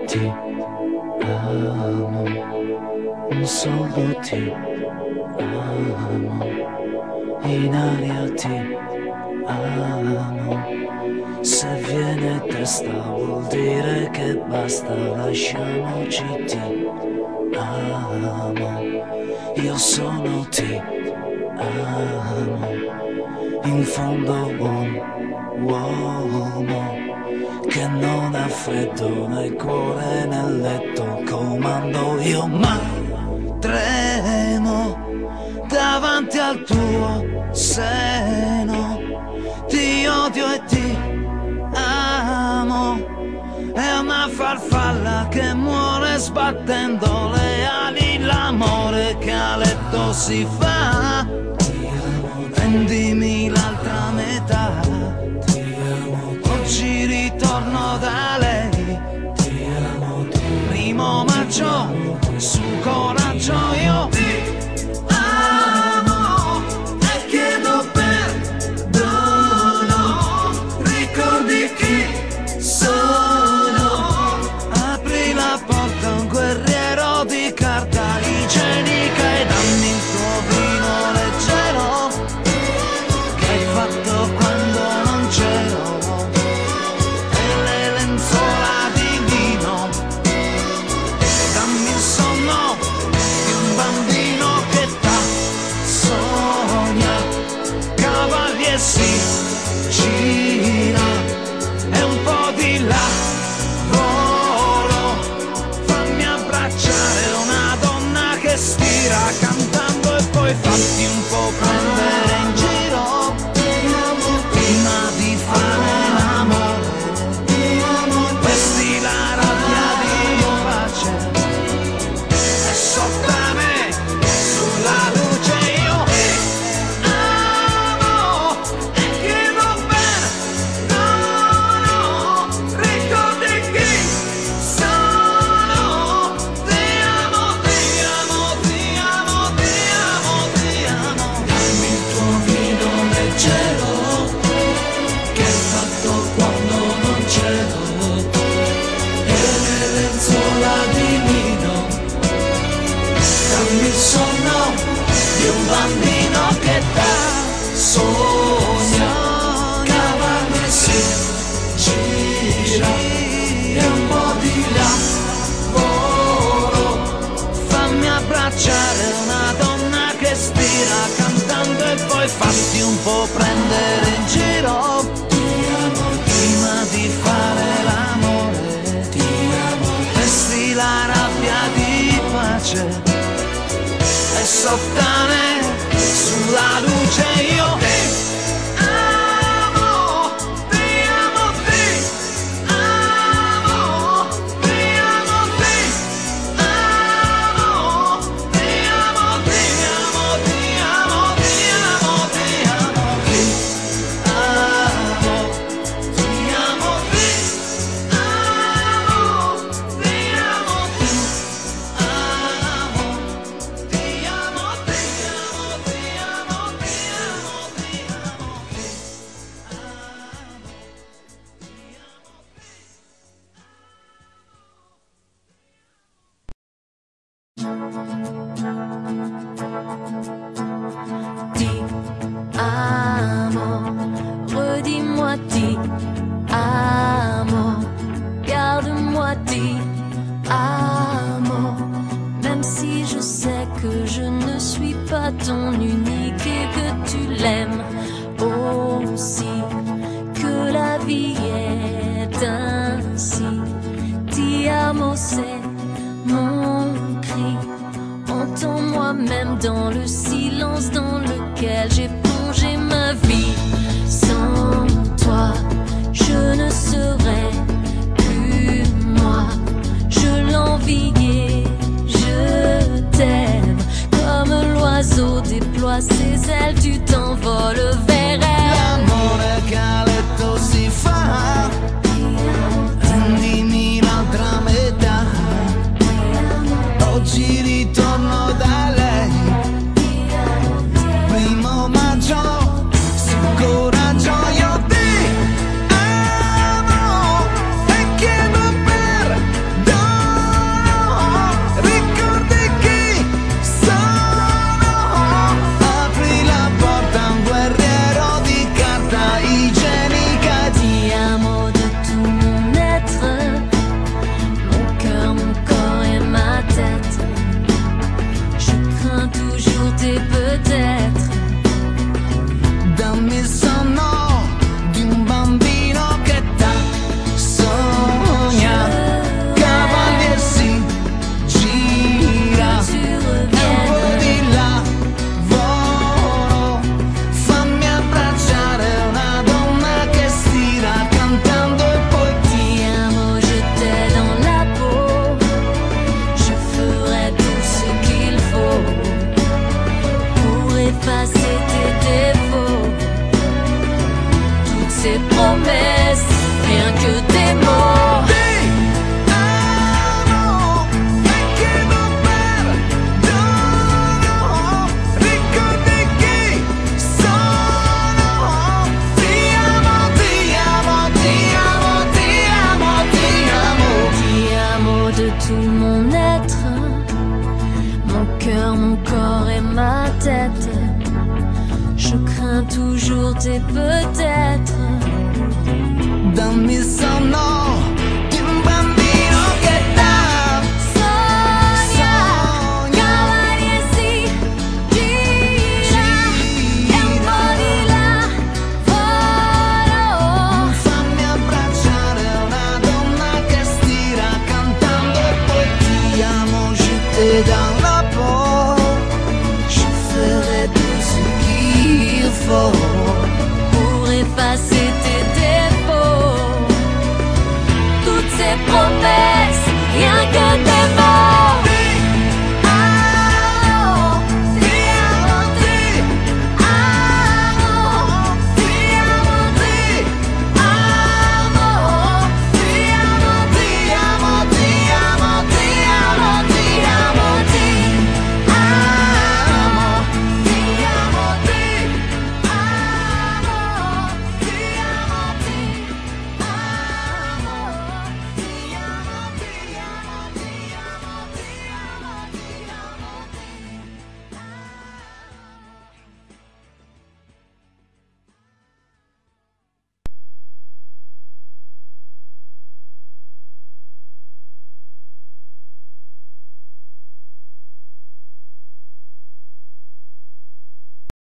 Ti amo, solo ti amo, in aria ti amo. Se viene testa vuol dire che basta, lasciamoci, ti amo. Io sono ti amo, in fondo un uomo che non ha freddo nel cuore nel letto, comando io ma tremo davanti al tuo seno, ti odio e ti amo, è una farfalla che muore sbattendo le ali, l'amore che a letto si fa, prendimi l'altra metà. Oggi ritorno da lei, primo maggio, su coraggio io ti amo e chiedo perdono, ricordi chi sono, apri la porta a un guerriero di carta igienica e dammi il tuo vino leggero che hai fatto quando non c'ero. Si gira e un po' di lavoro, fammi abbracciare una donna che stira cantando e poi fatti un po' prendere in giro prima di fare l'amore, vesti la rabbia di pace e sopra me sulla luce io un bambino che da sogna, cavalli e si gira e un po' di lavoro, fammi abbracciare una donna che stira cantando e poi fatti un po' prendere in giro prima di fare l'amore, vesti la rabbia di pace e sottane sulla luce io ti amo, ti amo, ti amo, ti amo, ti amo, ti amo, ti amo, ti amo, ti amo, ti amo, ti amo, ti amo, ti redis-moi, ti amo, garde-moi, ti amo, même si je sais que je ne suis pas ton unique et que tu l'aimes aussi, que la vie est ainsi. Ti amo, c'est mon cri, entends-moi même dans le silence dans lequel j'ai plongé ma vie. Sans toi, je ne serais plus moi. Je l'enviais, je t'aime. Comme l'oiseau déploie ses ailes, tu t'envoles vers elle. L'amore che tes promesses, rien que des mots. Tout mon être, mon cœur, mon corps et ma tête. Je crains toujours tes peut-être. Dammi sonno